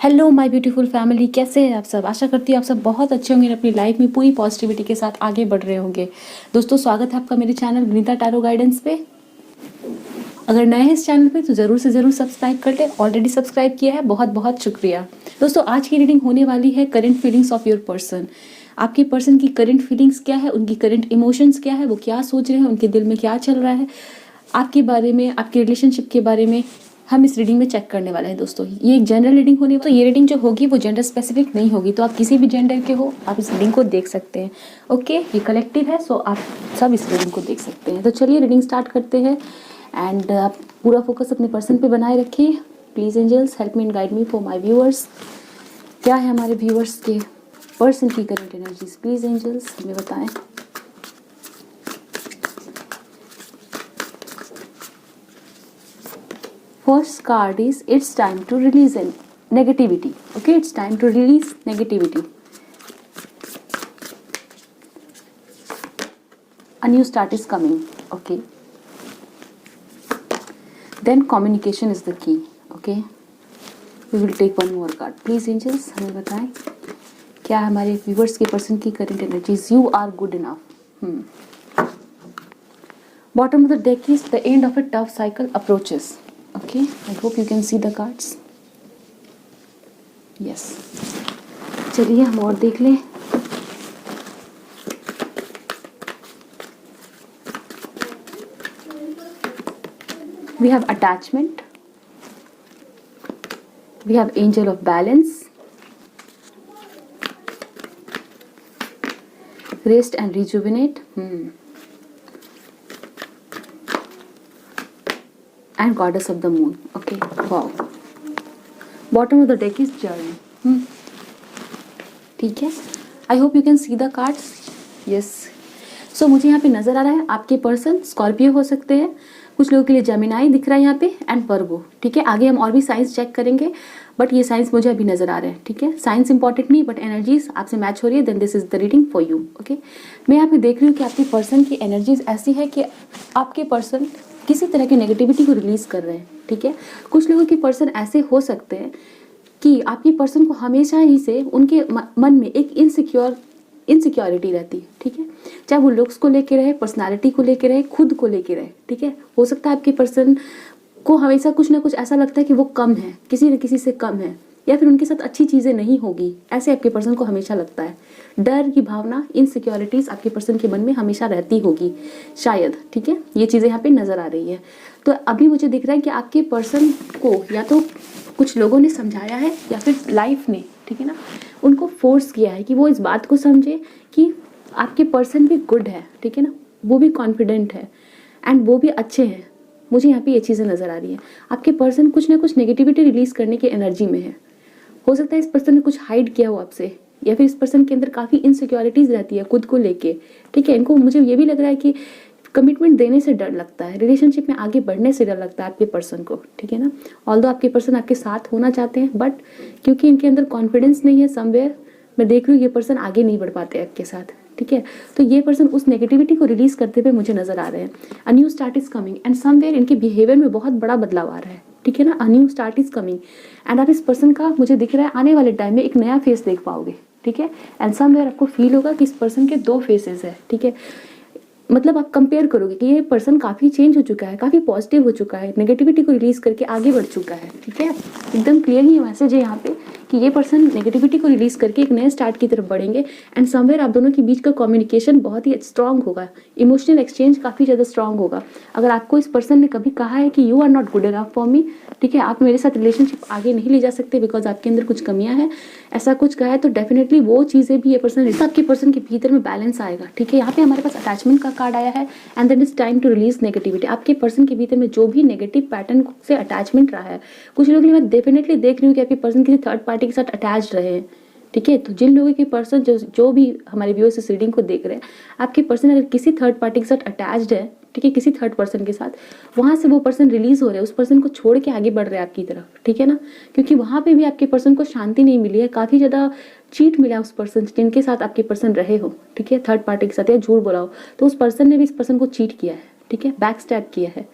Hello my beautiful family, कैसे हैं आप सब। आशा करती हूँ आप सब बहुत अच्छे होंगे, अपनी लाइफ में पूरी पॉजिटिविटी के साथ आगे बढ़ रहे होंगे। दोस्तों, स्वागत है आपका मेरे चैनल विनीता टैरो गाइडेंस पे। अगर नए हैं इस चैनल पे तो ज़रूर से ज़रूर सब्सक्राइब कर लें। ऑलरेडी सब्सक्राइब किया है, बहुत बहुत शुक्रिया। दोस्तों, आज की रीडिंग होने वाली है current feelings of your person. आपके पर्सन की करंट फीलिंग्स क्या है, उनकी करंट इमोशंस क्या है, वो क्या सोच रहे हैं, उनके दिल में क्या चल रहा है, आपके बारे में, आपके रिलेशनशिप के बारे में हम इस रीडिंग में चेक करने वाले हैं। दोस्तों, ये एक जनरल रीडिंग होने, तो ये रीडिंग जो होगी वो जेंडर स्पेसिफिक नहीं होगी, तो आप किसी भी जेंडर के हो आप इस रीडिंग को देख सकते हैं। ओके, ये कलेक्टिव है, सो आप सब इस रीडिंग को देख सकते हैं। तो चलिए रीडिंग स्टार्ट करते हैं। एंड आप पूरा फोकस अपने पर्सन पे बनाए रखिए। Please angels help me and guide me for my viewers. क्या है हमारे व्यूअर्स के पर्सन की करंट एनर्जीज, प्लीज़ एंजल्स हमें बताएं। First card is it's time to release negativity. Okay, it's time to release negativity. A new start is coming. Okay. Then communication is the key. Okay. We will take one more card. Please angels हमें बताएं क्या हमारे viewers के person की current energies. You are good enough. Bottom of the deck is the end of a tough cycle approaches. Okay, I hope you can see the cards. Yes. चलिए हम और देख लें। We have attachment. We have angel of balance. Rest and rejuvenate. And goddess of the moon. Okay, wow. Bottom of the deck is journey. ठीक है, I hope you can see the cards. Yes, so मुझे यहाँ पे नज़र आ रहा है आपके person Scorpio हो सकते हैं, कुछ लोगों के लिए जेमिनाई दिख रहा है यहाँ पे, एंड वर्गो। ठीक है, आगे हम और भी साइंस चेक करेंगे, बट ये साइंस मुझे अभी नज़र आ रहे हैं। ठीक है, साइंस इंपॉर्टेंट नहीं, बट एनर्जीज आपसे मैच हो रही है, then this is the reading for you. Okay, मैं यहाँ पे देख रही हूँ कि आपके पर्सन की एनर्जीज ऐसी है कि आपके पर्सन किसी तरह की नेगेटिविटी को रिलीज कर रहे हैं। ठीक है, कुछ लोगों के पर्सन ऐसे हो सकते हैं कि आपके पर्सन को हमेशा ही से उनके मन में एक इनसिक्योरिटी रहती है। ठीक है, चाहे वो लुक्स को लेके रहे, पर्सनालिटी को लेके रहे, खुद को लेके रहे। ठीक है, हो सकता है आपके पर्सन को हमेशा कुछ ना कुछ ऐसा लगता है कि वो कम है, किसी न किसी से कम है, या फिर उनके साथ अच्छी चीज़ें नहीं होगी, ऐसे आपके पर्सन को हमेशा लगता है। डर की भावना, इनसिक्योरिटीज़ आपके पर्सन के मन में हमेशा रहती होगी शायद। ठीक है, ये चीज़ें यहाँ पे नज़र आ रही है। तो अभी मुझे दिख रहा है कि आपके पर्सन को या तो कुछ लोगों ने समझाया है या फिर लाइफ ने, ठीक है ना, उनको फोर्स किया है कि वो इस बात को समझे कि आपके पर्सन भी गुड है। ठीक है ना, वो भी कॉन्फिडेंट है एंड वो भी अच्छे हैं। मुझे यहाँ पे ये चीज़ें नज़र आ रही हैं। आपके पर्सन कुछ ना कुछ नेगेटिविटी रिलीज करने की एनर्जी में है। हो सकता है इस पर्सन ने कुछ हाइड किया हो आपसे, या फिर इस पर्सन के अंदर काफ़ी इनसिक्योरिटीज़ रहती है खुद को लेके। ठीक है, इनको मुझे ये भी लग रहा है कि कमिटमेंट देने से डर लगता है, रिलेशनशिप में आगे बढ़ने से डर लगता है आपके पर्सन को। ठीक है ना, ऑल्दो आपके पर्सन आपके साथ होना चाहते हैं, बट क्योंकि इनके अंदर कॉन्फिडेंस नहीं है समवेयर, मैं देख रही हूँ ये पर्सन आगे नहीं बढ़ पाते आपके साथ। ठीक है, तो ये पर्सन उस नेगेटिविटी को रिलीज करते हुए मुझे नजर आ रहे हैं। A new start is coming and somewhere इनके बिहेवियर में बहुत बड़ा बदलाव आ रहा है। ठीक है ना, a new start is coming and आप इस पर्सन का, मुझे दिख रहा है आने वाले टाइम में एक नया फेस देख पाओगे। ठीक है, एंड समवेयर आपको फील होगा कि इस पर्सन के दो फेसेस है। ठीक है, मतलब आप कंपेयर करोगे कि ये पर्सन काफ़ी चेंज हो चुका है, काफ़ी पॉजिटिव हो चुका है, नेगेटिविटी को रिलीज करके आगे बढ़ चुका है। ठीक है, एकदम क्लियरली मैसेज है यहाँ पे कि ये पर्सन नेगेटिविटी को रिलीज करके एक नए स्टार्ट की तरफ बढ़ेंगे एंड समवेयर आप दोनों के बीच का कम्युनिकेशन बहुत ही स्ट्रांग होगा, इमोशनल एक्सचेंज काफ़ी ज़्यादा स्ट्रांग होगा। अगर आपको इस पर्सन ने कभी कहा है कि you are not good enough for me, ठीक है, आप मेरे साथ रिलेशनशिप आगे नहीं ले जा सकते बिकॉज आपके अंदर कुछ कमियां हैं, ऐसा कुछ कहा है, तो डेफिनेटली वो चीज़ें भी ये पर्सन, आपके पर्सन के भीतर में बैलेंस आएगा। ठीक है, यहाँ पे हमारे पास अटैचमेंट का कार्ड आया है and then is time to release negativity. आपके पर्सन के भीतर में जो भी नेगेटिव पैटर्न से अटैचमेंट रहा है, कुछ लोगों के लिए मैं डेफिनेटली देख रही हूँ कि आपके पर्सन किसी थर्ड पार्टी के साथ अटैच रहे हैं। ठीक है, तो जिन लोगों के पर्सन जो भी हमारे व्यूअर्स इस रीडिंग को देख रहे हैं, आपके पर्सन अगर किसी थर्ड पार्टी के साथ अटैच्ड है, ठीक है, किसी थर्ड पर्सन के साथ, वहाँ से वो पर्सन रिलीज हो रहे हैं, उस पर्सन को छोड़ के आगे बढ़ रहे हैं आपकी तरफ। ठीक है ना, क्योंकि वहाँ पे भी आपके पर्सन को शांति नहीं मिली है, काफ़ी ज़्यादा चीट मिला उस पर्सन जिनके साथ आपके पर्सन रहे हो। ठीक है, थर्ड पार्टी के साथ या झूठ बोला हो, तो उस पर्सन ने भी इस पर्सन को चीट किया है। ठीक है, बैक स्टैब किया है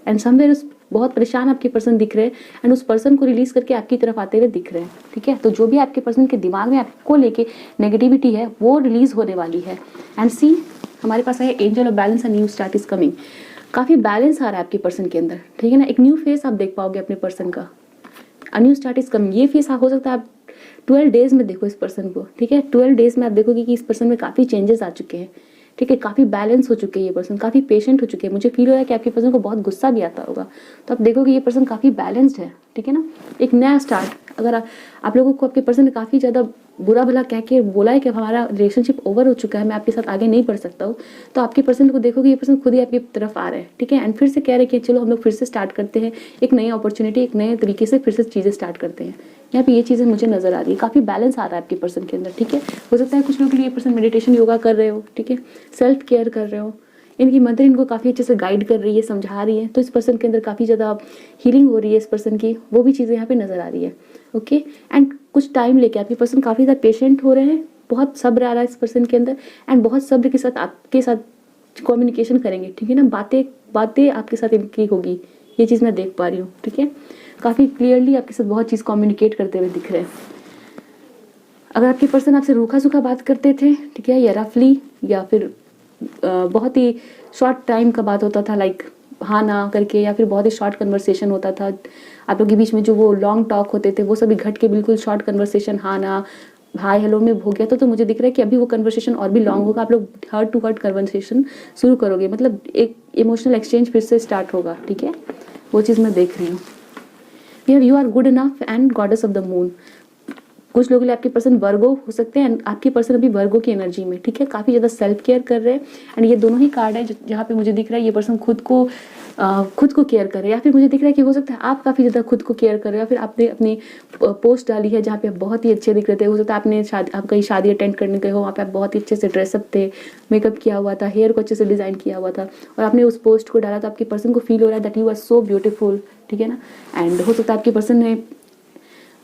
एंड समवेयर उस बहुत परेशान आपके पर्सन दिख रहे हैं एंड उस पर्सन को रिलीज करके आपकी तरफ आते हुए दिख रहे हैं, ठीक है। तो जो भी आपके पर्सन के दिमाग में आपको लेके नेगेटिविटी है वो रिलीज होने वाली है। एंड सी हमारे पास है angel of balance and new start is coming. काफ़ी बैलेंस आ रहा है आपके पर्सन के अंदर, ठीक है ना। एक न्यू फेस आप देख पाओगे अपने पर्सन का, a new start is coming. ये फेस हो सकता है आप 12 डेज में देखो इस पर्सन को, ठीक है। 12 डेज में आप देखोगे कि इस पर्सन में काफ़ी चेंजेस आ चुके हैं, ठीक है। काफ़ी बैलेंस हो चुके हैं ये पर्सन, काफ़ी पेशेंट हो चुके हैं। मुझे फील हो रहा है कि आपके पर्सन को बहुत गुस्सा भी आता होगा, तो आप देखोगे ये पर्सन काफ़ी बैलेंस्ड है, ठीक है ना। एक नया स्टार्ट, अगर आप लोगों को आपके पर्सन ने काफ़ी ज़्यादा बुरा भला कह के बोला है कि हमारा रिलेशनशिप ओवर हो चुका है, मैं आपके साथ आगे नहीं बढ़ सकता हूँ, तो आपके पर्सन को देखोगे ये पर्सन खुद ही आपकी तरफ आ रहा है, ठीक है। एंड फिर से कह रहे हैं कि चलो हम लोग फिर से स्टार्ट करते हैं, एक नई अपॉर्चुनिटी, एक नए तरीके से फिर से चीज़ें स्टार्ट करते हैं। यहाँ पे ये चीज़ें मुझे नजर आ रही है, काफ़ी बैलेंस आ रहा है आपके पर्सन के अंदर, ठीक है। हो सकता है कुछ लोगों के लिए ये पर्सन मेडिटेशन योगा कर रहे हो, ठीक है, सेल्फ केयर कर रहे हो, इनकी मदर इनको काफ़ी अच्छे से गाइड कर रही है, समझा रही है, तो इस पर्सन के अंदर काफ़ी ज़्यादा हीलिंग हो रही है इस पर्सन की, वो भी चीज़ें यहाँ पे नज़र आ रही है, ओके। एंड कुछ टाइम लेके आपके पर्सन काफ़ी ज़्यादा पेशेंट हो रहे हैं, बहुत सब्र आ रहा है इस पर्सन के अंदर एंड बहुत सब्र के साथ आपके साथ कम्युनिकेशन करेंगे, ठीक है ना। बातें बातें आपके साथ इनकी होगी, ये चीज़ मैं देख पा रही हूँ, ठीक है। काफ़ी क्लियरली आपके साथ बहुत चीज़ कम्युनिकेट करते हुए दिख रहे हैं। अगर आपके पर्सन आपसे रूखा सूखा बात करते थे, ठीक है, या रफली, या फिर बहुत ही शॉर्ट टाइम का बात होता था, लाइक हाँ ना करके, या फिर बहुत ही शॉर्ट कन्वर्सेशन होता था आप लोग के बीच में, जो वो लॉन्ग टॉक होते थे वो सभी घट के बिल्कुल शॉर्ट कन्वर्सेशन, हाँ ना हाय हेलो में हो गया, तो मुझे दिख रहा है कि अभी वो कन्वर्सेशन और भी लॉन्ग होगा, आप लोग हार्ट टू हार्ट कन्वर्सेशन शुरू करोगे, मतलब एक इमोशनल एक्सचेंज फिर से स्टार्ट होगा, ठीक है। वो चीज़ मैं देख रही हूँ। You are good enough and goddess of the moon. कुछ लोगों के लिए आपके पर्सन वर्गो हो सकते हैं एंड आपके पर्सन अभी वर्गो की एनर्जी में, ठीक है, काफ़ी ज़्यादा सेल्फ केयर कर रहे हैं एंड ये दोनों ही कार्ड है जहाँ पे मुझे दिख रहा है ये पर्सन खुद को केयर कर रहे हैं, या फिर मुझे दिख रहा है कि हो सकता है आप काफ़ी ज़्यादा खुद को केयर कर रहे हो, या फिर आपने अपनी पोस्ट डाली है जहाँ पे आप बहुत ही अच्छे दिख रहे थे। हो सकता है आपने आप कहीं शादी अटेंड करने गए हो, वहाँ पे आप बहुत ही अच्छे से ड्रेसअप थे, मेकअप किया हुआ था, हेयर को अच्छे से डिज़ाइन किया हुआ था और आपने उस पोस्ट को डाला, तो आपके पर्सन को फील हो रहा है that you are so beautiful, ठीक है ना। एंड हो सकता है आपके पर्सन ने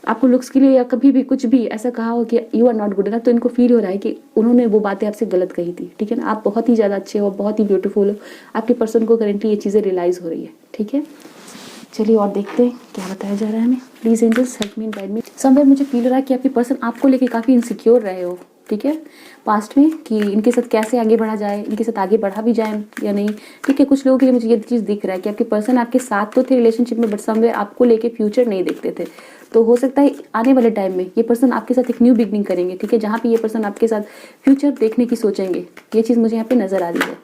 आपको लुक्स के लिए या कभी भी कुछ भी ऐसा कहा हो कि you are not good enough, तो इनको फील हो रहा है कि उन्होंने वो बातें आपसे गलत कही थी, ठीक है ना। आप बहुत ही ज़्यादा अच्छे हो, बहुत ही ब्यूटीफुल हो, आपके पर्सन को करेंटली ये चीज़ें रियलाइज़ हो रही है, ठीक है। चलिए और देखते हैं क्या बताया जा रहा है हमें। Please angels help me and guide me. Somewhere मुझे फील हो रहा है कि आपके पर्सन आपको लेके काफ़ी इनसिक्योर रहे हो, ठीक है, पास्ट में, कि इनके साथ कैसे आगे बढ़ा जाए, इनके साथ आगे बढ़ा भी जाए या नहीं, ठीक है। कुछ लोगों के लिए मुझे ये चीज़ दिख रहा है कि आपके पर्सन आपके साथ तो थे रिलेशनशिप में, बट समवेयर आपको लेके फ्यूचर नहीं देखते थे। तो हो सकता है आने वाले टाइम में ये पर्सन आपके साथ एक न्यू बिगनिंग करेंगे, ठीक है, जहाँ पे ये पर्सन आपके साथ फ्यूचर देखने की सोचेंगे, ये चीज़ मुझे यहाँ पे नजर आ रही है।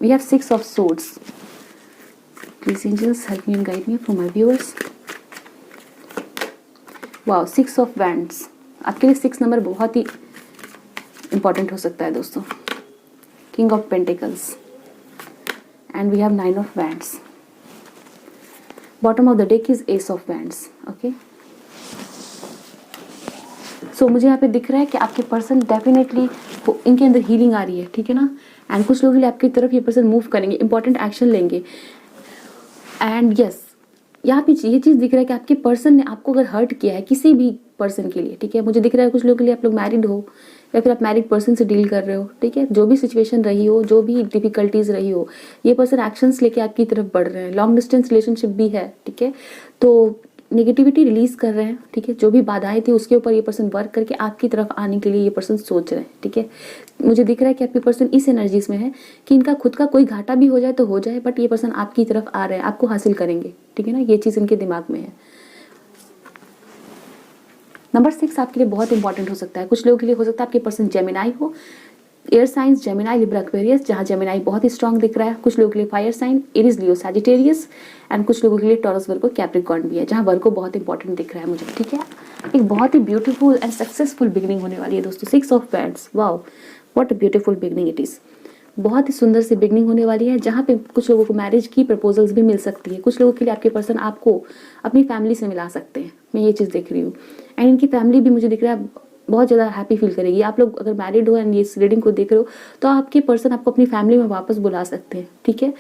We have 6 of swords. Please angels help me and guide me for my viewers. Wow, 6 of wands. आपके लिए 6 नंबर बहुत ही इंपॉर्टेंट हो सकता है दोस्तों। King of pentacles and we have 9 of wands. Bottom of the deck is ace of wands, okay. So मुझे यहाँ पे दिख रहा है कि आपके पर्सन डेफिनेटली इनके अंदर हीलिंग आ रही है, ठीक है ना। एंड कुछ लोगों के लिए आपकी तरफ ये पर्सन मूव करेंगे, इंपॉर्टेंट एक्शन लेंगे। एंड यस, यहाँ पे ये चीज़ दिख रहा है कि आपके पर्सन ने आपको अगर हर्ट किया है किसी भी पर्सन के लिए, ठीक है, मुझे दिख रहा है कुछ लोगों के लिए आप लोग मैरिड हो या फिर आप मैरिड पर्सन से डील कर रहे हो, ठीक है, जो भी सिचुएशन रही हो, जो भी डिफिकल्टीज रही हो, ये पर्सन एक्शंस लेके आपकी तरफ बढ़ रहे हैं। लॉन्ग डिस्टेंस रिलेशनशिप भी है, ठीक है, तो नेगेटिविटी रिलीज कर रहे हैं, ठीक है, जो भी बाधाएं थी उसके ऊपर ये पर्सन वर्क करके आपकी तरफ आने के लिए ये पर्सन सोच रहे हैं, ठीक है। मुझे दिख रहा है कि आपके पर्सन इस एनर्जीज में है कि इनका खुद का कोई घाटा भी हो जाए तो हो जाए, बट ये पर्सन आपकी तरफ आ रहे हैं, आपको हासिल करेंगे, ठीक है ना, ये चीज़ इनके दिमाग में है। नंबर 6 आपके लिए बहुत इंपॉर्टेंट हो सकता है। कुछ लोगों के लिए हो सकता है आपके पर्सन जेमिनाई हो, air science Gemini, Libra, Aquarius, जहाँ जेमिनाई बहुत ही स्ट्रांग दिख रहा है। कुछ लोगों के लिए fire sign Aries, Leo, Sagittarius and कुछ लोगों के लिए टॉरस, वर्गो, कैप्रिकॉर्न भी है, जहाँ वर्गो बहुत इंपॉर्टेंट दिख रहा है मुझे, ठीक है। एक बहुत ही ब्यूटीफुल एंड सक्सेसफुल बिगनिंग होने वाली है दोस्तों। 6 of wands, wow what a beautiful beginning it is. बहुत ही सुंदर सी बिगनिंग होने वाली है, जहाँ पे कुछ लोगों को मैरिज की प्रपोजल्स भी मिल सकती है। कुछ लोगों के लिए आपके पर्सन आपको अपनी फैमिली से मिला सकते हैं, मैं ये चीज़ देख रही हूँ। एंड इनकी फैमिली भी मुझे दिख रहा है बहुत ज़्यादा हैप्पी फील करेगी। आप लोग अगर मैरिड हो एंड ये इस रीडिंग को देख रहे हो तो आपके पर्सन आपको अपनी फैमिली में वापस बुला सकते हैं, ठीक है।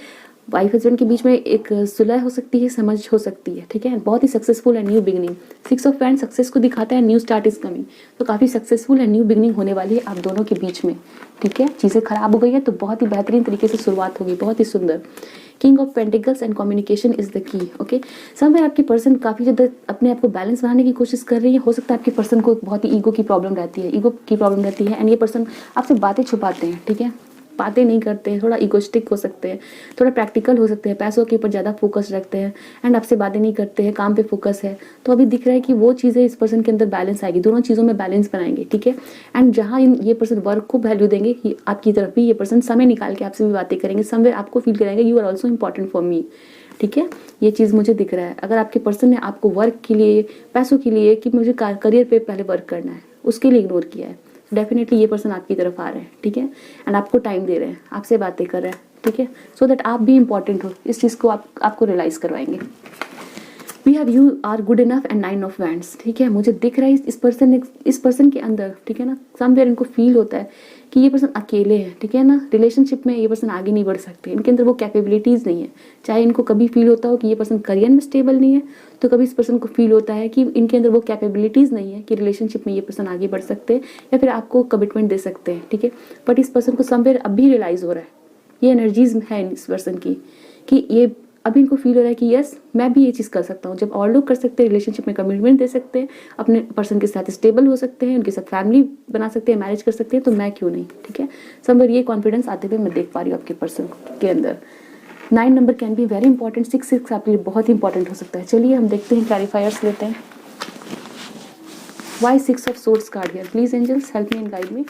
वाइफ हस्बैंड के बीच में एक सुलह हो सकती है, समझ हो सकती है, ठीक है। बहुत ही successful and new beginning. 6 of wands success को दिखाता है, न्यू स्टार्ट इज कमिंग, तो काफ़ी सक्सेसफुल एंड न्यू बिगनिंग होने वाली है आप दोनों के बीच में, ठीक है। चीज़ें खराब हो गई है तो बहुत ही बेहतरीन तरीके से शुरुआत होगी, बहुत ही सुंदर। King of pentacles and communication is the key. Okay, somewhere आपकी पर्सन काफ़ी ज़्यादा अपने आप को बैलेंस बनाने की कोशिश कर रही है। हो सकता है आपकी पर्सन को बहुत ही ईगो की प्रॉब्लम रहती है, ईगो की प्रॉब्लम रहती है, एंड ये पर्सन आपसे बातें छुपाते हैं, ठीक है, बातें नहीं करते हैं, थोड़ा इगोस्टिक हो सकते हैं, थोड़ा प्रैक्टिकल हो सकते हैं, पैसों के ऊपर ज़्यादा फोकस रखते हैं, एंड आपसे बातें नहीं करते हैं, काम पे फोकस है। तो अभी दिख रहा है कि वो चीज़ें इस पर्सन के अंदर बैलेंस आएगी, दोनों चीज़ों में बैलेंस बनाएंगे, ठीक है। एंड जहाँ ये पर्सन वर्क को वैल्यू देंगे, आपकी तरफ भी ये पर्सन समय निकाल के आपसे भी बातें करेंगे, समवेयर आपको फील कराएंगे you are also important for me, ठीक है। ये चीज़ मुझे दिख रहा है। अगर आपके पर्सन ने आपको वर्क के लिए, पैसों के लिए, कि मुझे करियर पे पहले वर्क करना है, उसके लिए इग्नोर किया है, डेफिनेटली ये पर्सन आपकी तरफ आ रहे हैं, ठीक है, एंड आपको टाइम दे रहे हैं, आपसे बातें कर रहे हैं, ठीक है, सो दैट आप भी इंपॉर्टेंट हो, इस चीज़ को आपको रियलाइज़ करवाएंगे। We have you are good enough and 9 of wands, ठीक है। मुझे दिख रहा है इस पर्सन के अंदर, ठीक है ना, समवेयर इनको फील होता है कि ये पर्सन अकेले है, ठीक है ना, रिलेशनशिप में ये पर्सन आगे नहीं बढ़ सकते, इनके अंदर वो कैपेबिलिटीज़ नहीं है। चाहे इनको कभी फील होता हो कि ये पर्सन करियर में स्टेबल नहीं है, तो कभी इस पर्सन को फील होता है कि इनके अंदर वो कैपेबिलिटीज़ नहीं है कि रिलेशनशिप में ये पर्सन आगे बढ़ सकते हैं या फिर आपको कमिटमेंट दे सकते हैं, ठीक है। बट इस पर्सन को समवेयर अभी रियलाइज़ हो रहा है, ये एनर्जीज है इस पर्सन की, कि ये अभी इनको फील हो रहा है कि यस मैं भी ये चीज़ कर सकता हूँ। जब और लोग कर सकते हैं, रिलेशनशिप में कमिटमेंट दे सकते हैं, अपने पर्सन के साथ स्टेबल हो सकते हैं, उनके साथ फैमिली बना सकते हैं, मैरिज कर सकते हैं, तो मैं क्यों नहीं, ठीक है। समवेयर ये कॉन्फिडेंस आते हुए मैं देख पा रही हूँ आपके पर्सन के अंदर। 9 number can be very important, 6 आपके लिए बहुत इंपॉर्टेंट हो सकता है। चलिए हम देखते हैं, क्लैरिफायर्स लेते हैं। Why 6 of swords card here, please angels help me and guide me.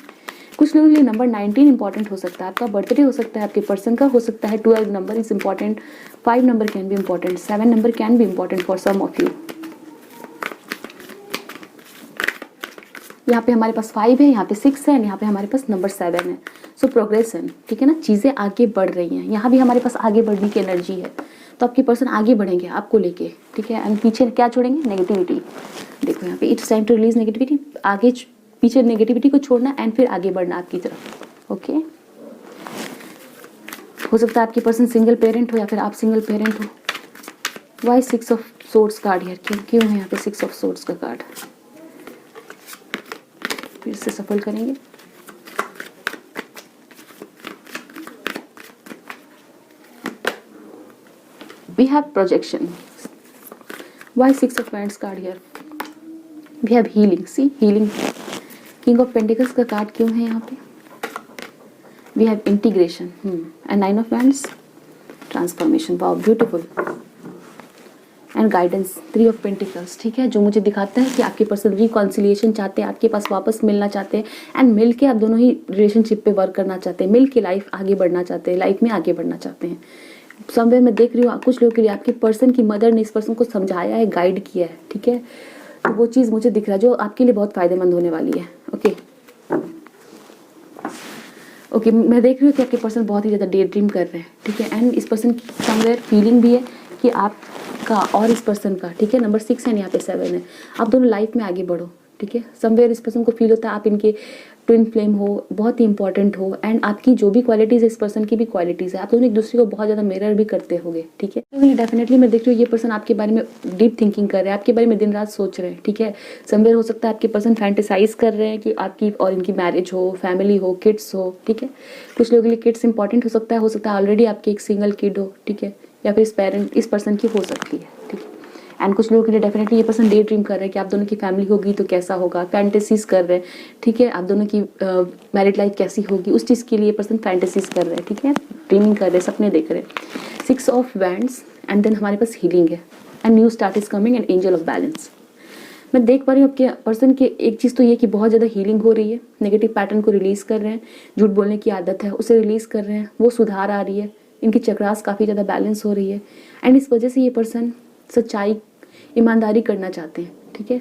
कुछ लोगों के लिए नंबर 19 इंपॉर्टेंट हो सकता है, आपका बर्थडे हो सकता है, आपके पर्सन का हो सकता है। 12 number is important, 5 number can be important, 7 number can be important for some of you. यहाँ पे हमारे पास 5 है, यहाँ पे 6 है, यहाँ पे हमारे पास नंबर 7 है। सो प्रोग्रेशन, ठीक है ना, चीज़ें आगे बढ़ रही हैं। यहाँ भी हमारे पास आगे बढ़ने की एनर्जी है, तो आपके पर्सन आगे बढ़ेंगे आपको लेके, ठीक है। एंड पीछे क्या छोड़ेंगे, नेगेटिविटी। देखो यहाँ पे it's time to release negativity, आगे पीछे नेगेटिविटी को छोड़ना एंड फिर आगे बढ़ना आपकी तरफ, ओके। हो सकता है आपकी पर्सन सिंगल पेरेंट हो या फिर आप सिंगल पेरेंट हो। वाई 6 ऑफ सोर्ड्स कार्ड यार, क्यों है यहाँ पे 6 ऑफ सोर्ड्स का कार्ड, फिर से सफल करेंगे। We have projection, why 6 of wands card here, we have healing, see healing. King of pentacles का कार्ड क्यों है यहाँ पे, we have integration and 9 of wands, transformation, wow beautiful, and guidance, 3 of pentacles, ठीक है, जो मुझे दिखाता है कि आपके पर्सन रिकॉन्सिलिएशन चाहते हैं, आपके पास वापस मिलना चाहते हैं, एंड मिल के आप दोनों ही रिलेशनशिप पे वर्क करना चाहते हैं, मिल के लाइफ आगे बढ़ना चाहते हैं, लाइफ में आगे बढ़ना चाहते हैं। समवेयर मैं देख रही हूँ कुछ लोगों के लिए आपके पर्सन की मदर ने इस पर्सन को समझाया है, गाइड किया है, ठीक है, तो वो चीज़ मुझे दिख रहा है जो आपके लिए बहुत फायदेमंद होने वाली है, ओके। मैं देख रही हूँ कि आपके पर्सन बहुत ही ज़्यादा डे ड्रीम कर रहे हैं, ठीक है, एंड इस पर्सन की समवेयर फीलिंग भी है कि आपका और इस पर्सन का, ठीक है, नंबर 6 है, यहाँ पे 7 है, आप दोनों लाइफ में आगे बढ़ो, ठीक है। समवेयर इस पर्सन को फील होता है आप इनके ट्विन फ्लेम हो, बहुत ही इंपॉर्टेंट हो, एंड आपकी जो भी क्वालिटीज़ है इस पर्सन की भी क्वालिटीज़ है, आप दोनों एक दूसरे को बहुत ज़्यादा मिरर भी करते होंगे, ठीक है। तो डेफिनेटली मैं देख रही हूँ ये पर्सन आपके बारे में डीप थिंकिंग कर रहे हैं, आपके बारे में दिन रात सोच रहे हैं, ठीक है। समवेयर हो सकता है आपके पर्सन फैंटेसाइज कर रहे हैं कि आपकी और इनकी मैरिज हो, फैमिली हो, किड्स हो, ठीक है। कुछ लोगों के लिए किड्स इंपॉर्टेंट हो सकता है ऑलरेडी आपकी एक सिंगल किड हो, ठीक है, या फिर इस पर्सन की हो सकती है, ठीक है। एंड कुछ लोगों के लिए डेफिनेटली ये पर्सन डे ड्रीम कर रहे हैं कि आप दोनों की फैमिली होगी तो कैसा होगा, फैंटेसीज कर रहे हैं, ठीक है, आप दोनों की मैरिड लाइफ कैसी होगी, उस चीज़ के लिए पर्सन फैंटेसीज कर रहे हैं, ठीक है, ड्रीमिंग कर रहे हैं, सपने देख रहे हैं। 6 ऑफ वैंड्स, एंड देन हमारे पास हीलिंग है, and new start is coming, and angel of balance. मैं देख पा रही हूँ आपके पर्सन की एक चीज़ तो ये कि बहुत ज़्यादा हीलिंग हो रही है, नेगेटिव पैटर्न को रिलीज़ कर रहे हैं, झूठ बोलने की आदत है उसे रिलीज़ कर रहे हैं, वो सुधार आ रही है, इनकी चक्रास काफ़ी ज़्यादा बैलेंस हो रही है, एंड इस वजह से ये पर्सन सच्चाई, ईमानदारी करना चाहते हैं, ठीक है।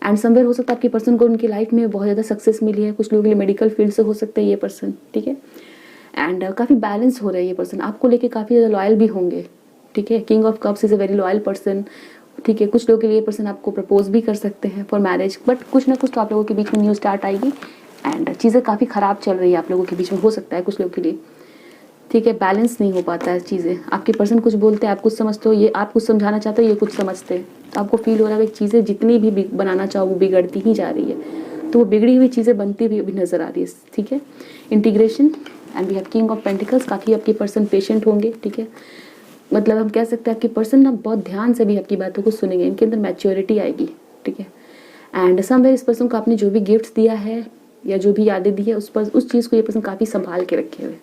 एंड समवेयर हो सकता है आपके पर्सन को उनकी लाइफ में बहुत ज़्यादा सक्सेस मिली है, कुछ लोगों के लिए मेडिकल फील्ड से हो सकता है ये पर्सन, ठीक है। एंड काफ़ी बैलेंस हो रहा है ये पर्सन, आपको लेके काफ़ी ज़्यादा लॉयल भी होंगे, ठीक है। King of cups is a very loyal person, ठीक है। कुछ लोगों के लिए पर्सन आपको प्रपोज भी कर सकते हैं फॉर मैरिज, बट कुछ ना कुछ तो आप लोगों के बीच में न्यू स्टार्ट आएगी, एंड चीज़ें काफ़ी ख़राब चल रही है आप लोगों के बीच में, हो सकता है कुछ लोगों के लिए, ठीक है। बैलेंस नहीं हो पाता है चीज़ें, आपके पर्सन कुछ बोलते हैं आप कुछ समझते हो, ये आप कुछ समझाना चाहते हो ये कुछ समझते हैं, तो आपको फील हो रहा है कि चीज़ें जितनी भी बनाना चाहो वो बिगड़ती ही जा रही है, तो वो बिगड़ी हुई चीज़ें बनती भी नज़र आ रही है, ठीक है। Integration, and we have king of pentacles, काफ़ी आपके पर्सन पेशेंट होंगे, ठीक है। मतलब हम कह सकते हैं आपकी पर्सन ना बहुत ध्यान से भी आपकी बातों को सुनेंगे, इनके अंदर मैच्योरिटी आएगी, ठीक है। एंड समवेयर इस पर्सन को आपने जो भी गिफ्ट दिया है या जो भी यादें दी है उस चीज़ को ये पर्सन काफ़ी संभाल के रखे हुए,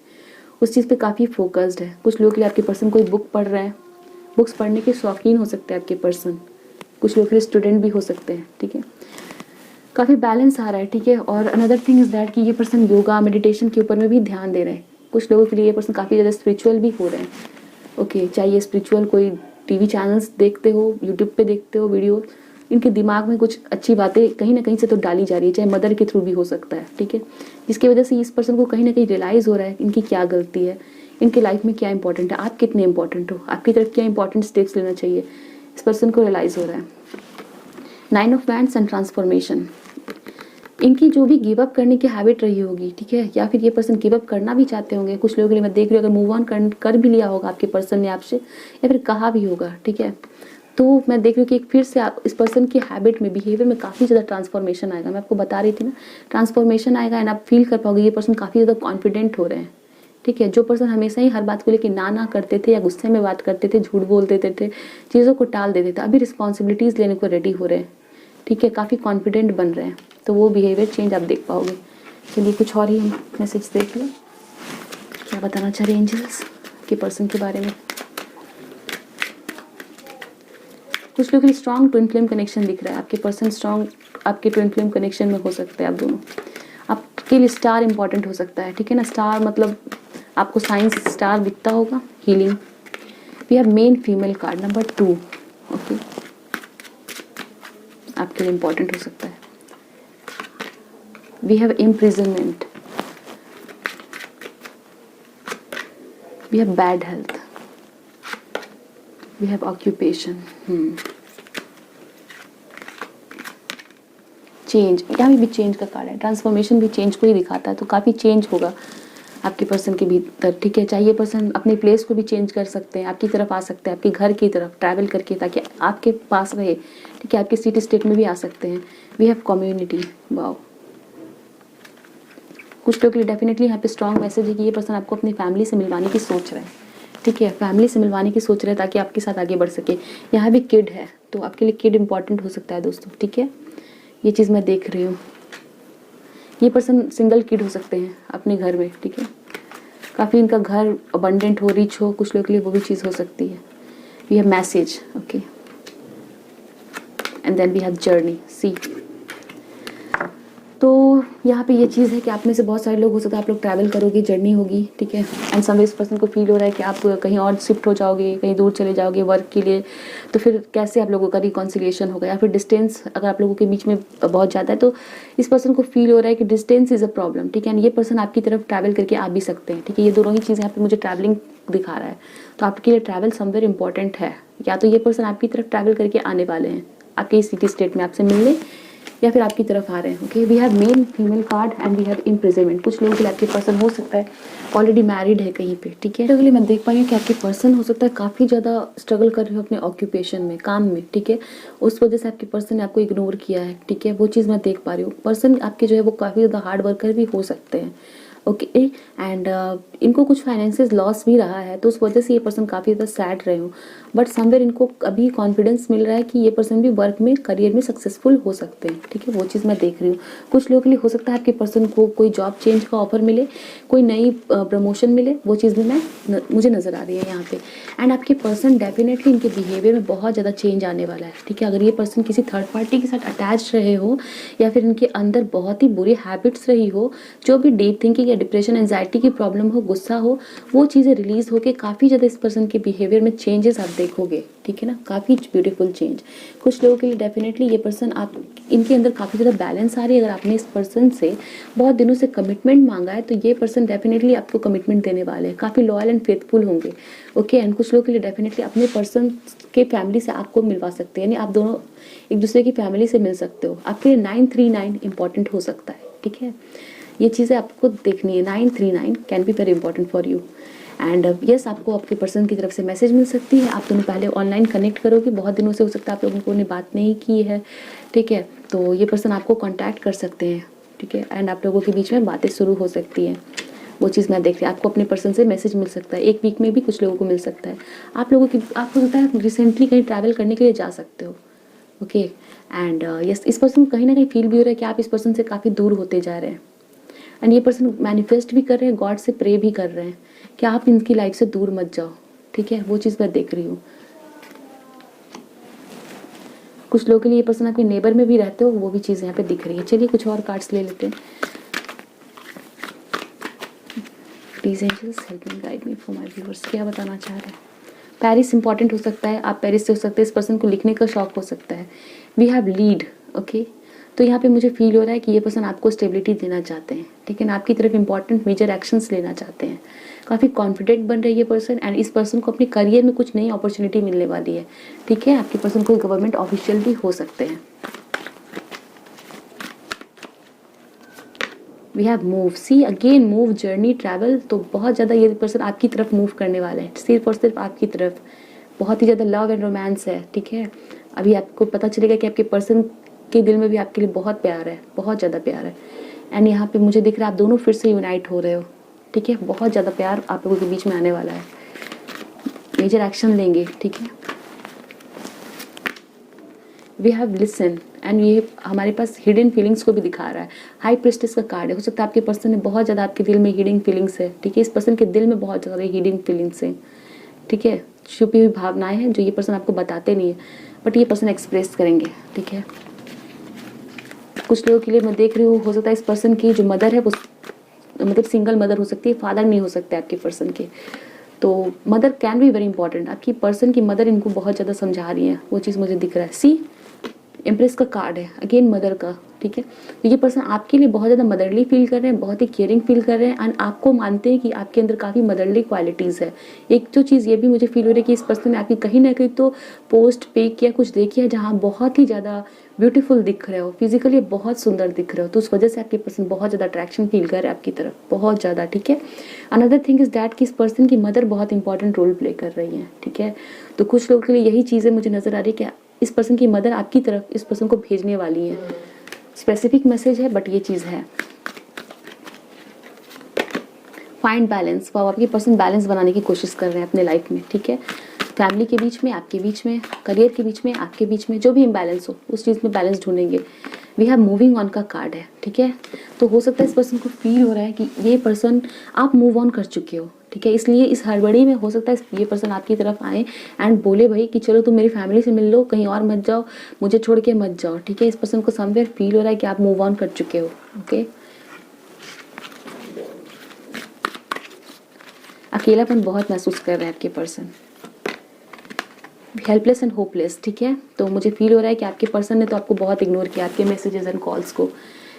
उस चीज़ पे काफ़ी फोकस्ड है। कुछ लोग के लिए आपके पर्सन कोई बुक पढ़ रहे हैं, बुक्स पढ़ने के शौकीन हो सकते हैं आपके पर्सन, कुछ लोग के लिए स्टूडेंट भी हो सकते हैं, ठीक है। काफ़ी बैलेंस आ रहा है, ठीक है। और अनदर थिंग इज़ दैट कि ये पर्सन योगा मेडिटेशन के ऊपर में भी ध्यान दे रहे हैं। कुछ लोगों के लिए ये पर्सन काफ़ी ज़्यादा स्पिरिचुअल भी हो रहे हैं, ओके। चाहे ये स्पिरिचुअल कोई टीवी चैनल्स देखते हो, यूट्यूब पे देखते हो वीडियो, इनके दिमाग में कुछ अच्छी बातें कहीं ना कहीं से तो डाली जा रही है, चाहे मदर के थ्रू भी हो सकता है, ठीक है। जिसकी वजह से इस पर्सन को कहीं ना कहीं रियलाइज़ हो रहा है इनकी क्या गलती है, इनके लाइफ में क्या इंपॉर्टेंट है, आप कितने इंपॉर्टेंट हो, आपकी तरफ क्या इंपॉर्टेंट स्टेप्स लेना चाहिए, इस पर्सन को रियलाइज़ हो रहा है। 9 ऑफ वैंड्स एंड ट्रांसफॉर्मेशन, इनकी जो भी गिव अप करने की हैबिट रही होगी, ठीक है, या फिर ये पर्सन गिव अप करना भी चाहते होंगे। कुछ लोगों के लिए मैं देख रही हूँ अगर मूव ऑन कर भी लिया होगा आपके पर्सन ने आपसे, या फिर कहा भी होगा, ठीक है, तो मैं देख रही हूँ कि एक फिर से इस पर्सन की हैबिट में बिहेवियर में काफ़ी ज़्यादा ट्रांसफॉर्मेशन आएगा। मैं आपको बता रही थी ना, ट्रांसफॉर्मेशन आएगा एंड आप फील कर पाओगे ये पर्सन काफ़ी ज़्यादा कॉन्फिडेंट हो रहे हैं, ठीक है। जो पर्सन हमेशा ही हर बात को लेकर ना करते थे या गुस्से में बात करते थे, झूठ बोल देते थे, चीज़ों को टाल देते थे, अभी रिस्पॉन्सिबिलिटीज़ लेने को रेडी हो रहे हैं, ठीक है, काफ़ी कॉन्फिडेंट बन रहे हैं, तो वो बिहेवियर चेंज आप देख पाओगे। चलिए कुछ और ही हम मैसेज देख लें, क्या बताना चाह रहे हैं एंजल्स के पर्सन के बारे में। कुछ लोगों के लिए स्ट्रॉन्ग ट्विन फ्लेम कनेक्शन दिख रहा है, आपके पर्सन स्ट्रॉन्ग आपके ट्विन फ्लेम कनेक्शन में हो सकते हैं आप दोनों। आपके लिए स्टार इंपॉर्टेंट हो सकता है, ठीक है ना। स्टार मतलब आपको साइंस स्टार दिखता होगा, healing. We have men female card number 2, okay, आपके लिए इंपॉर्टेंट हो सकता है। We have imprisonment, we have bad health, we have occupation, change, यहाँ भी चेंज का कार्ड है, ट्रांसफॉर्मेशन भी चेंज को ही दिखाता है, तो काफ़ी चेंज होगा आपके पर्सन के भीतर, ठीक है। चाहिए पर्सन अपने प्लेस को भी चेंज कर सकते हैं, आपकी तरफ आ सकते हैं, आपके घर की तरफ ट्रैवल करके, ताकि आपके पास रहे, ठीक है, आपके सिटी स्टेट में भी आ सकते हैं। We have community, wow. कुछ लोग के लिए डेफिनेटली यहाँ पे स्ट्रॉन्ग मैसेज है कि ये पर्सन आपको अपनी फैमिली से मिलवाने की सोच रहा है, ठीक है, फैमिली से मिलवाने की सोच रहे हैं ताकि आपके साथ आगे बढ़ सके। यहाँ भी किड है, तो आपके लिए किड इंपॉर्टेंट हो सकता है दोस्तों, ठीक है, ये चीज़ मैं देख रही हूँ। ये पर्सन सिंगल किड हो सकते हैं अपने घर में, ठीक है, काफ़ी इनका घर अबंडेंट हो, रिच हो, कुछ लोग के लिए वो भी चीज़ हो सकती है। We have message, okay, and then we have journey, see. तो यहाँ पे ये चीज़ है कि आप में से बहुत सारे लोग हो सकता है आप लोग ट्रैवल करोगे, जर्नी होगी, ठीक है, एंड समवेयर इस पर्सन को फील हो रहा है कि आप कहीं और शिफ्ट हो जाओगे, कहीं दूर चले जाओगे वर्क के लिए, तो फिर कैसे आप लोगों का रिकॉन्सिलिएशन होगा, या फिर डिस्टेंस अगर आप लोगों के बीच में बहुत ज़्यादा है तो इस पर्सन को फील हो रहा है कि डिस्टेंस इज़ अ प्रॉब्लम, ठीक है, एंड ये पर्सन आपकी तरफ ट्रैवल करके आ भी सकते हैं, ठीक है। ये दोनों ही चीज़ यहाँ पे मुझे ट्रैवलिंग दिखा रहा है, तो आपके लिए ट्रैवल समवेयर इंपॉर्टेंट है, या तो ये पर्सन आपकी तरफ ट्रैवल करके आने वाले हैं आपके इस सिटी स्टेट में आपसे मिलने, या फिर आपकी तरफ आ रहे हैं, okay. We have male female card and we have imprisonment. कुछ लोगों के लिए आपके पर्सन हो सकता है ऑलरेडी मैरिड है कहीं पे, ठीक है। तो मैं देख पाई हूँ कि आपके पर्सन हो सकता है काफ़ी ज़्यादा स्ट्रगल कर रहे हो अपने ऑक्यूपेशन में, काम में, ठीक है, उस वजह से आपके पर्सन ने आपको इग्नोर किया है, ठीक है, वो चीज़ मैं देख पा रही हूँ। पर्सन आपके जो है वो काफ़ी ज़्यादा हार्ड वर्कर भी हो सकते हैं, ओके, एंड इनको कुछ फाइनेंसिस लॉस भी रहा है, तो उस वजह से ये पर्सन काफ़ी ज़्यादा सैड रहे हो, बट समवेयर इनको अभी कॉन्फिडेंस मिल रहा है कि ये पर्सन भी वर्क में करियर में सक्सेसफुल हो सकते हैं, ठीक है, वो चीज़ मैं देख रही हूँ। कुछ लोगों के लिए हो सकता है आपके पर्सन को कोई जॉब चेंज का ऑफर मिले, कोई नई प्रमोशन मिले, वो चीज़ भी मुझे नज़र आ रही है यहाँ पे। एंड आपके पर्सन डेफिनेटली इनके बिहेवियर में बहुत ज़्यादा चेंज आने वाला है, ठीक है। अगर ये पर्सन किसी थर्ड पार्टी के साथ अटैच रहे हो, या फिर इनके अंदर बहुत ही बुरी हैबिट्स रही हो, जो भी डीप थिंकिंग या डिप्रेशन एंजाइटी की प्रॉब्लम हो, गुस्सा हो, वो चीज़ें रिलीज होकर काफ़ी ज़्यादा इस पर्सन के बिहेवियर में चेंजेस आप देखोगे, ठीक है ना, काफ़ी ब्यूटीफुल चेंज। कुछ लोगों के लिए डेफिनेटली ये पर्सन आप इनके अंदर काफ़ी ज़्यादा बैलेंस आ रही है। अगर आपने इस पर्सन से बहुत दिनों से कमिटमेंट मांगा है तो ये पर्सन डेफिनेटली आपको कमिटमेंट देने वाले हैं, काफ़ी लॉयल एंड फेथफुल होंगे, ओके। एंड कुछ लोगों के लिए डेफिनेटली अपने पर्सन के फैमिली से आपको मिलवा सकते हैं, यानी आप दोनों एक दूसरे की फैमिली से मिल सकते हो। आपके लिए 939 इंपॉर्टेंट हो सकता है, ठीक है, ये चीज़ें आपको देखनी है। 939 can be very important for you and yes, आपको आपके पर्सन की तरफ से मैसेज मिल सकती है। आप दोनों पहले ऑनलाइन कनेक्ट करोगे, बहुत दिनों से हो सकता है आप लोगों ने बात नहीं की है, ठीक है, तो ये पर्सन आपको कॉन्टैक्ट कर सकते हैं, ठीक है, एंड आप लोगों के बीच में बातें शुरू हो सकती हैं। वो चीज़ मैं देख रही हूँ। आपको अपने पर्सन से मैसेज मिल सकता है, 1 वीक में भी कुछ लोगों को मिल सकता है। आप लोगों की आपको लगता है रिसेंटली कहीं ट्रैवल करने के लिए जा सकते हो। ओके एंड यस, इस पर्सन को कहीं ना कहीं फील भी हो रहा है कि आप इस पर्सन से काफ़ी दूर होते जा रहे हैं। एंड ये पर्सन मैनिफेस्ट भी कर रहे हैं, गॉड से प्रे भी कर रहे हैं कि आप इनकी लाइफ से दूर मत जाओ। ठीक है, वो चीज़ मैं देख रही हूँ। कुछ लोगों के लिए ये पर्सन आपके नेबर में भी रहते हो, वो भी चीज़ यहाँ पे दिख रही है। चलिए कुछ और कार्ड्स ले लेते हैं। Please angels help me guide me for my viewers, क्या बताना चाह रहे हैं। पेरिस इंपॉर्टेंट हो सकता है, आप पेरिस से हो सकते हैं। इस पर्सन को लिखने का शौक हो सकता है। We have lead, okay. तो यहाँ पे मुझे फील हो रहा है कि ये पर्सन आपको स्टेबिलिटी देना चाहते हैं, ठीक है ना, आपकी तरफ इंपॉर्टेंट मेजर एक्शंस लेना चाहते हैं। काफ़ी कॉन्फिडेंट बन रही है ये पर्सन एंड इस पर्सन को अपने करियर में कुछ नई अपॉर्चुनिटी मिलने वाली है। ठीक है, आपके पर्सन कोई गवर्नमेंट ऑफिशियल भी हो सकते हैं। We have move, see again move, journey, travel. तो बहुत ज़्यादा ये पर्सन आपकी तरफ मूव करने वाला है, सिर्फ और सिर्फ आपकी तरफ। बहुत ही ज़्यादा लव एंड रोमांस है। ठीक है, अभी आपको पता चलेगा कि आपके पर्सन के दिल में भी आपके लिए बहुत प्यार है, बहुत ज़्यादा प्यार है। एंड यहाँ पे मुझे दिख रहा है आप दोनों फिर से यूनाइट हो रहे हो। ठीक है, बहुत ज़्यादा प्यार आप लोगों के बीच में आने वाला है। मेजर एक्शन लेंगे। ठीक है, वी हैव लिसन एंड ये हमारे पास हिडन फीलिंग्स को भी दिखा रहा है। हाई प्रेस्टिस का कार्ड है। हो सकता है आपके पर्सन ने बहुत ज़्यादा आपके दिल में हिडन फीलिंग्स है। ठीक है, इस पर्सन के दिल में बहुत ज़्यादा हिडन फीलिंग्स हैं। ठीक है, छुपी हुई भावनाएं हैं जो ये पर्सन आपको बताते नहीं है, बट ये पर्सन एक्सप्रेस करेंगे। ठीक है, कुछ लोगों के लिए मैं देख रही हूँ, हो सकता है इस पर्सन की जो मदर है वो मतलब सिंगल मदर हो सकती है, फादर नहीं हो सकते आपके पर्सन के। तो mother can be very important. आपकी पर्सन की मदर इनको बहुत ज़्यादा समझा रही है, वो चीज़ मुझे दिख रहा है। सी एम्प्रेस का कार्ड है, अगेन मदर का। ठीक है, तो ये पर्सन आपके लिए बहुत ज़्यादा मदरली फील कर रहे हैं, बहुत ही केयरिंग फील कर रहे हैं एंड आपको मानते हैं कि आपके अंदर काफ़ी मदरली क्वालिटीज़ है। एक तो चीज़ ये भी मुझे फील हो रही है कि इस पर्सन ने आपकी कहीं ना कहीं तो पोस्ट पे किया, कुछ देखी है जहाँ बहुत ही ज़्यादा ब्यूटीफुल दिख रहे हो, फिजिकली बहुत सुंदर दिख रहे हो, तो उस वजह से आपके पर्सन बहुत ज़्यादा अट्रैक्शन फील कर रहे हैं आपकी तरफ, बहुत ज़्यादा। ठीक है, अनदर थिंग इज़ दैट कि इस पर्सन की मदर बहुत इंपॉर्टेंट रोल प्ले कर रही है। ठीक है, तो कुछ लोगों के लिए यही चीज़ें मुझे नज़र आ रही है कि इस पर्सन की मदर आपकी तरफ इस पर्सन को भेजने वाली है। स्पेसिफिक मैसेज है बट ये चीज़ है। फाइंड बैलेंस, वो आपके पर्सन बैलेंस बनाने की कोशिश कर रहे हैं अपने लाइफ में। ठीक है, फैमिली के बीच में, आपके बीच में, करियर के बीच में, आपके बीच में, जो भी इम्बैलेंस हो उस चीज़ में बैलेंस ढूंढेंगे। वी हैव मूविंग ऑन का कार्ड है। ठीक है, तो हो सकता है इस पर्सन को फील हो रहा है कि ये पर्सन आप मूव ऑन कर चुके हो। ठीक है, इसलिए इस हड़बड़ी में हो सकता है ये पर्सन आपकी तरफ आए एंड बोले भाई कि चलो तुम मेरी फैमिली से मिल लो, कहीं और मत जाओ, मुझे छोड़ के मत जाओ। ठीक है, इस पर्सन को समवेयर फील हो रहा है कि आप मूव ऑन कर चुके हो। ओके, अकेलापन बहुत महसूस कर रहे हैं आपके पर्सन, हेल्पलेस एंड होपलेस। ठीक है, तो मुझे फील हो रहा है कि आपके पर्सन ने तो आपको बहुत इग्नोर किया, आपके मैसेजेस एंड कॉल्स को।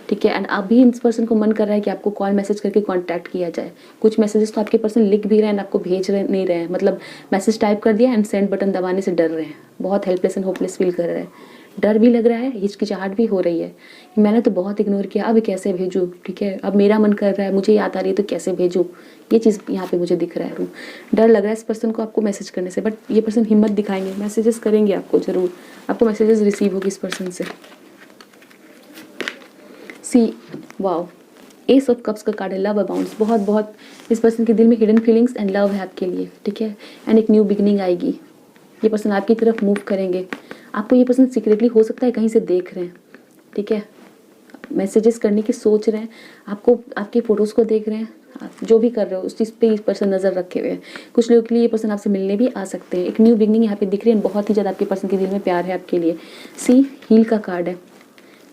ठीक है, एंड अभी इस पर्सन को मन कर रहा है कि आपको कॉल मैसेज करके कांटेक्ट किया जाए। कुछ मैसेजेस तो आपके पर्सन लिख भी रहे हैं, आपको भेज रहे नहीं रहे हैं, मतलब मैसेज टाइप कर दिया एंड सेंड बटन दबाने से डर रहे हैं, बहुत हेल्पलेस एंड होपलेस फील कर रहे हैं। डर भी लग रहा है, हिचकिचाहट भी हो रही है कि मैंने तो बहुत इग्नोर किया, अब कैसे भेजूँ। ठीक है, अब मेरा मन कर रहा है, मुझे याद आ रही है तो कैसे भेजूँ, ये चीज़ यहाँ पे मुझे दिख रहा है। डर लग रहा है इस पर्सन को आपको मैसेज करने से, बट ये पर्सन हिम्मत दिखाएंगे, मैसेजेस करेंगे आपको, ज़रूर आपको मैसेजेस रिसीव होगी इस पर्सन से। सी वाओ, एस ऑफ कप्स का कार्ड है, लव अबाउंड्स। बहुत बहुत इस पर्सन के दिल में हिडन फीलिंग्स एंड लव है आपके लिए। ठीक है, एंड एक न्यू बिगनिंग आएगी। ये पर्सन आपकी तरफ मूव करेंगे। आपको ये पर्सन सीक्रेटली हो सकता है कहीं से देख रहे हैं। ठीक है, मैसेजेस करने की सोच रहे हैं, आपको आपके फ़ोटोज़ को देख रहे हैं, आप जो भी कर रहे हो उस चीज़ पे ये पर्सन नज़र रखे हुए हैं। कुछ लोगों के लिए ये पर्सन आपसे मिलने भी आ सकते हैं। एक न्यू बिगनिंग यहाँ पे दिख रही है, बहुत ही ज़्यादा आपके पर्सन के दिल में प्यार है आपके लिए। सी हील का कार्ड है,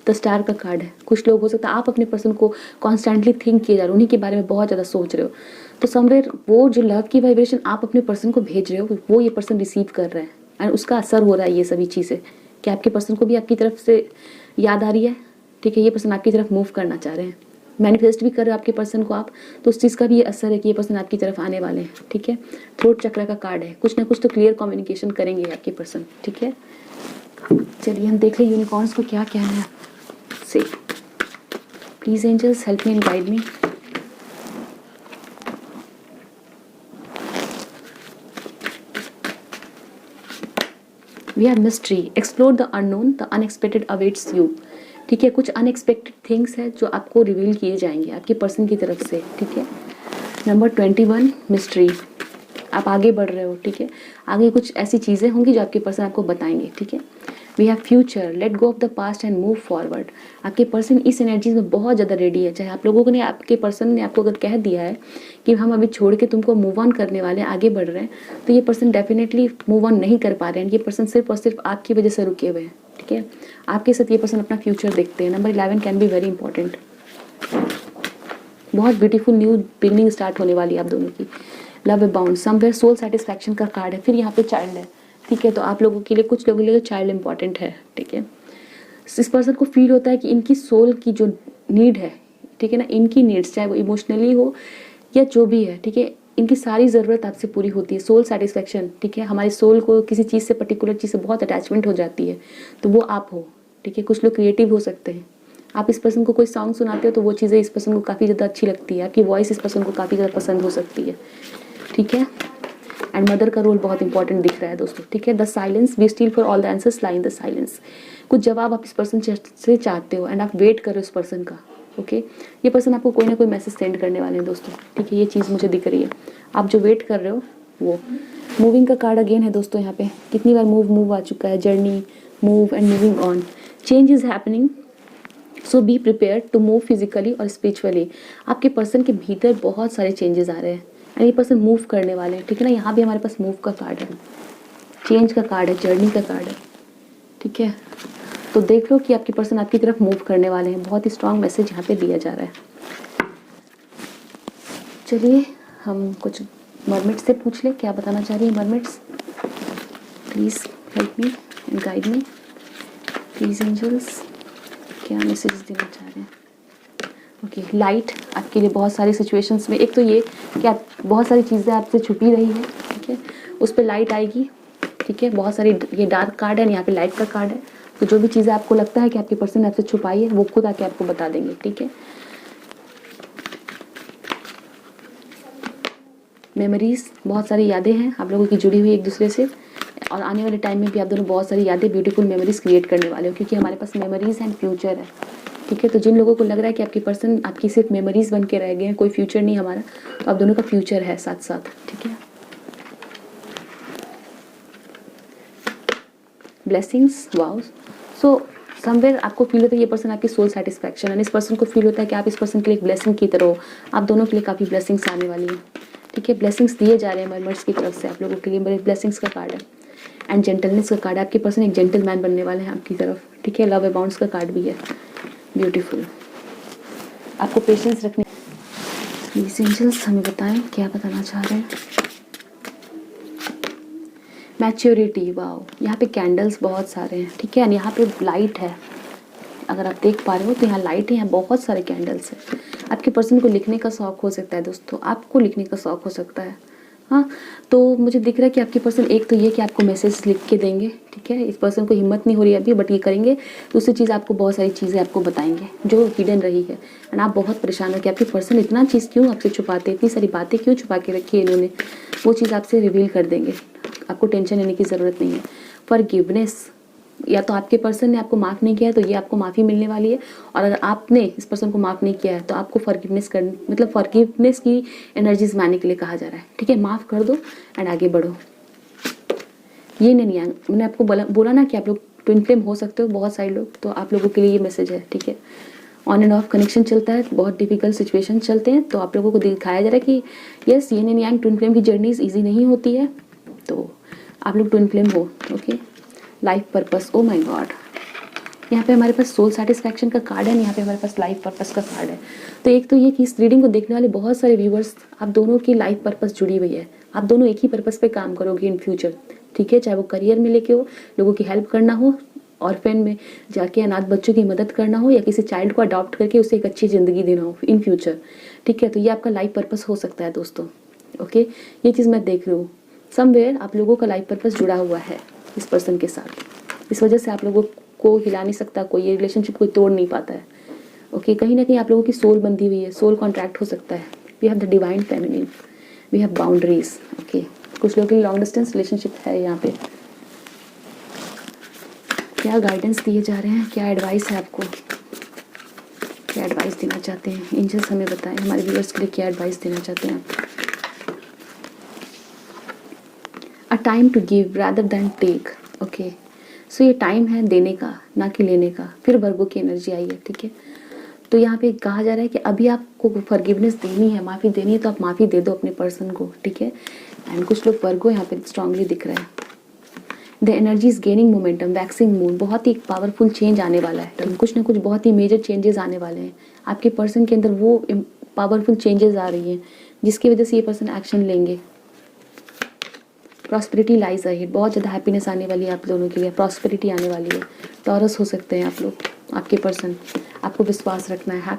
द स्टार का कार्ड है। कुछ लोग हो सकता है आप अपने पर्सन को कॉन्स्टेंटली थिंक किए जा रहे हो, उन्हीं के बारे में बहुत ज़्यादा सोच रहे हो, तो समवेयर वो जो लव की वाइब्रेशन आप अपने पर्सन को भेज रहे हो वो ये पर्सन रिसीव कर रहे हैं एंड उसका असर हो रहा है ये सभी चीज़ें कि आपके पर्सन को भी आपकी तरफ से याद आ रही है। ठीक है, ये पर्सन आपकी तरफ मूव करना चाह रहे हैं, मैनिफेस्ट भी कर रहे हो आपके पर्सन को आप, तो उस चीज़ का भी ये असर है कि ये पर्सन आपकी तरफ आने वाले हैं। ठीक है, थ्रोट चक्र का कार्ड है, कुछ ना कुछ तो क्लियर कम्युनिकेशन करेंगे आपके पर्सन। ठीक है, चलिए हम देख लें यूनिकॉर्न्स को क्या कहना है। से please angels help me and guide me. We have mystery, explore the unknown, the unexpected awaits you. ठीक है, कुछ अनएक्सपेक्टेड थिंग्स है जो आपको रिवील किए जाएंगे आपके पर्सन की तरफ से। ठीक है, नंबर 21 मिस्ट्री, आप आगे बढ़ रहे हो, ठीक है। आगे कुछ ऐसी चीज़ें होंगी जो आपके पर्सन आपको बताएंगे, ठीक है। We have future, let go of the past and move forward. आपके पर्सन इस एनर्जीज में बहुत ज़्यादा रेडी है। चाहे आप लोगों को ने, आपके पर्सन ने आपको अगर कह दिया है कि हम अभी छोड़ के तुमको मूव ऑन करने वाले हैं, आगे बढ़ रहे हैं, तो ये पर्सन डेफिनेटली मूव ऑन नहीं कर पा रहे हैं। ये पर्सन सिर्फ और सिर्फ आपकी वजह से रुके हुए हैं, ठीक है। आपके साथ ये पर्सन अपना फ्यूचर देखते हैं। Number 11 can be very important. बहुत ब्यूटीफुल न्यू बिगनिंग स्टार्ट होने वाली है आप दोनों की। Love abound, somewhere soul satisfaction का कार्ड है। फिर यहाँ पे चाइल्ड है, ठीक है। तो आप लोगों के लिए, कुछ लोगों के लिए चाइल्ड इंपॉर्टेंट है, ठीक है। इस पर्सन को फील होता है कि इनकी सोल की जो नीड है, ठीक है ना, इनकी नीड्स चाहे वो इमोशनली हो या जो भी है, ठीक है, इनकी सारी ज़रूरत आपसे पूरी होती है। सोल सेटिस्फैक्शन, ठीक है। हमारी सोल को किसी चीज़ से, पर्टिकुलर चीज़ से बहुत अटैचमेंट हो जाती है, तो वो आप हो, ठीक है। कुछ लोग क्रिएटिव हो सकते हैं। आप इस पर्सन को कोई सॉन्ग सुनाते हो तो वो चीज़ें इस पर्सन को काफ़ी ज़्यादा अच्छी लगती है। आपकी वॉइस इस पर्सन को काफ़ी ज़्यादा पसंद हो सकती है, ठीक है। एंड मदर का रोल बहुत इंपॉर्टेंट दिख रहा है दोस्तों, ठीक है। The silence, we still for all the answers lie in the silence. कुछ जवाब आप इस पर्सन से चाहते हो एंड आप वेट कर रहे हो उस पर्सन का, ओके। ये पर्सन आपको कोई ना कोई मैसेज सेंड करने वाले हैं दोस्तों, ठीक है। ये चीज़ मुझे दिख रही है, आप जो वेट कर रहे हो वो। मूविंग का कार्ड अगेन है दोस्तों। यहाँ पे कितनी बार मूव आ चुका है, journey, move and moving on. Change is happening, so be prepare to move physically और स्पिरिचुअली। आपके पर्सन के भीतर बहुत सारे चेंजेस आ रहे हैं एंड ये पर्सन मूव करने वाले हैं, ठीक है ना। यहाँ भी हमारे पास मूव का कार्ड है, चेंज का कार्ड है, जर्नी का कार्ड है, ठीक है। तो देख लो कि आपके पर्सन आपकी तरफ मूव करने वाले हैं। बहुत ही स्ट्रांग मैसेज यहाँ पे दिया जा रहा है। चलिए हम कुछ मरमिट्स से पूछ ले, क्या बताना चाह रही है मरमिट्स। Please help me and guide me, please angels, क्या मैसेज देना चाह रहे हैं। ओके, लाइट आपके लिए बहुत सारी सिचुएशंस में, एक तो ये कि आप बहुत सारी चीज़ें आपसे छुपी रही हैं, ठीक है, उस पर लाइट आएगी, ठीक है। बहुत सारी, ये डार्क कार्ड है, यहाँ पे लाइट का कार्ड है। तो जो भी चीज़ें आपको लगता है कि आपके पर्सन ने आपसे छुपाई है, वो खुद आके आपको बता देंगे, ठीक है। मेमोरीज, बहुत सारी यादें हैं आप लोगों की जुड़ी हुई एक दूसरे से, और आने वाले टाइम में भी आप दोनों बहुत सारी यादें, ब्यूटीफुल मेमोरीज क्रिएट करने वाले हो, क्योंकि हमारे पास मेमोरीज एंड फ्यूचर है, ठीक है। तो जिन लोगों को लग रहा है कि आपकी पर्सन आपकी सिर्फ मेमोरीज बन के रह गए हैं, कोई फ्यूचर नहीं हमारा, तो आप दोनों का फ्यूचर है साथ साथ, ठीक है। Blessings, wow. सो समवेयर आपको फील होता है ये पर्सन आपकी सोल सेटिस्फैक्शन है। इस पर्सन को फील होता है कि आप इस पर्सन के लिए एक ब्लेसिंग की तरह हो। आप दोनों के लिए काफ़ी ब्लेसिंग्स आने वाली हैं, ठीक है। ब्लेसिंग्स दिए जा रहे हैं मरमर्स की तरफ से आप लोगों के लिए। मेरे ब्लेसिंग्स का कार्ड है एंड जेंटलनेस का कार्ड है। आपके पर्सन एक जेंटलमैन बनने वाले हैं आपकी तरफ, ठीक है। लव अबाउंड्स का कार्ड भी है, ब्यूटीफुल। आपको पेशेंस रखने, प्लीज एंजल्स हमें बताएं क्या बताना चाह रहे हैं। Maturity, wow. यहाँ पे कैंडल्स बहुत सारे हैं, ठीक है। यहाँ पे लाइट है, अगर आप देख पा रहे हो तो यहाँ लाइट है, यहाँ बहुत सारे कैंडल्स हैं। आपके पर्सन को लिखने का शौक हो सकता है दोस्तों, आपको लिखने का शौक हो सकता है, हाँ। तो मुझे दिख रहा है कि आपके पर्सन, एक तो ये कि आपको मैसेज लिख के देंगे, ठीक है। इस पर्सन को हिम्मत नहीं हो रही है अभी, बट ये करेंगे। दूसरी चीज़, आपको बहुत सारी चीज़ें आपको बताएंगे जो हिडन रही है एंड आप बहुत परेशान हो कि आपके पर्सन इतना चीज़ क्यों आपसे छुपाते, इतनी सारी बातें क्यों छुपा के रखी है इन्होंने, वो चीज़ आपसे रिवील कर देंगे। आपको टेंशन लेने की ज़रूरत नहीं है। फॉरगिवनेस, या तो आपके पर्सन ने आपको माफ़ नहीं किया है तो ये आपको माफ़ी मिलने वाली है, और अगर आपने इस पर्सन को माफ़ नहीं किया है तो आपको फॉरगिवनेस कर, मतलब फॉरगिवनेस की एनर्जीज मानने के लिए कहा जा रहा है, ठीक है। माफ़ कर दो एंड आगे बढ़ो। ये नहीं है, मैंने आपको बोला ना कि आप लोग ट्विन फ्लेम हो सकते हो बहुत सारे लोग, तो आप लोगों के लिए ये मैसेज है, ठीक है। ऑन एंड ऑफ कनेक्शन चलता है, बहुत डिफिकल्ट सिचुएशन चलते हैं, तो आप लोगों को दिखाया जा रहा है कि यस, ये नहीं ट्विन फ्लेम की जर्नीज ईजी नहीं होती है, तो आप लोग ट्विन फ्लेम हो, okay. Life purpose, oh my God, यहाँ पे हमारे पास सोल सेटिस्फैक्शन का कार्ड है, यहाँ पे हमारे पास लाइफ पर्पस का कार्ड है। तो एक तो ये कि इस रीडिंग को देखने वाले बहुत सारे व्यूवर्स, आप दोनों की लाइफ पर्पस जुड़ी हुई है। आप दोनों एक ही पर्पस पे काम करोगे इन फ्यूचर, ठीक है। चाहे वो करियर में लेके हो, लोगों की हेल्प करना हो, ऑर्फेन में जाके अनाथ बच्चों की मदद करना हो, या किसी चाइल्ड को अडॉप्ट करके उसे एक अच्छी ज़िंदगी देना हो इन फ्यूचर, ठीक है। तो ये आपका लाइफ पर्पस हो सकता है दोस्तों, ओके। ये चीज़ मैं देख रही हूँ, समवेयर आप लोगों का लाइफ पर्पस जुड़ा हुआ है इस पर्सन के साथ। इस वजह से आप लोगों को हिला नहीं सकता कोई, ये रिलेशनशिप कोई तोड़ नहीं पाता है, ओके। कहीं ना कहीं आप लोगों की सोल बंधी हुई है, सोल कॉन्ट्रैक्ट हो सकता है। We have the divine feminine, we have boundaries, okay. कुछ लोगों की लॉन्ग डिस्टेंस रिलेशनशिप है यहाँ पे। क्या गाइडेंस दिए जा रहे हैं, क्या एडवाइस है आपको। क्या एडवाइस देना चाहते हैं एंजल्स, हमें बताएं हमारे व्यूअर्स के लिए क्या एडवाइस देना चाहते हैं आप। A time to give rather than take. Okay, so ये टाइम है देने का ना कि लेने का। फिर वर्गो की एनर्जी आई है, ठीक है। तो यहाँ पे कहा जा रहा है कि अभी आपको फॉरगिवनेस देनी है, माफ़ी देनी है, तो आप माफ़ी दे दो अपने पर्सन को, ठीक है। एंड कुछ लोग वर्गो यहाँ पे स्ट्रांगली दिख रहे हैं। The energy is gaining momentum, waxing moon, बहुत ही पावरफुल चेंज आने वाला है। तो कुछ ना कुछ बहुत ही मेजर चेंजेस आने वाले हैं आपके पर्सन के अंदर। वो पावरफुल चेंजेस आ रही हैं जिसकी वजह से ये पर्सन एक्शन लेंगे। प्रॉस्पेरिटी लाइज अहेड, बहुत ज़्यादा हैप्पीनेस आने वाली है आप दोनों के लिए, प्रॉस्पेरिटी आने वाली है। टॉरस हो सकते हैं आप लोग, आपके पर्सन। आपको विश्वास रखना है, have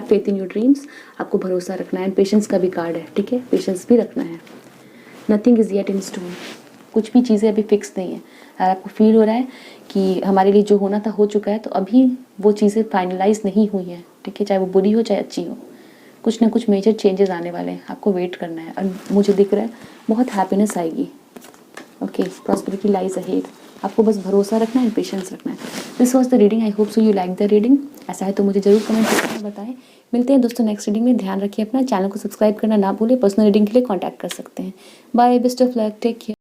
faith in your dreams, आपको भरोसा रखना है। एंड पेशेंस का भी कार्ड है, ठीक है, पेशेंस भी रखना है। Nothing is yet in stone, कुछ भी चीज़ें अभी फिक्स नहीं है। अगर आपको फील हो रहा है कि हमारे लिए जो होना था हो चुका है, तो अभी वो चीज़ें फाइनलाइज नहीं हुई हैं, ठीक है, चाहे वो बुरी हो चाहे अच्छी हो। कुछ ना कुछ मेजर चेंजेस आने वाले हैं, आपको वेट करना है। और मुझे दिख रहा है बहुत हैप्पीनेस आएगी। ओके, प्रॉस्पेरिटी लाइज अहेड, आपको बस भरोसा रखना है, पेशेंस रखना है। This was the reading, I hope so you like the reading. ऐसा है तो मुझे जरूर कमेंट करके बताएं। मिलते हैं दोस्तों नेक्स्ट रीडिंग में। ध्यान रखिए अपना, चैनल को सब्सक्राइब करना ना भूलें। पर्सनल रीडिंग के लिए कॉन्टैक्ट कर सकते हैं। Bye, best of luck, take care.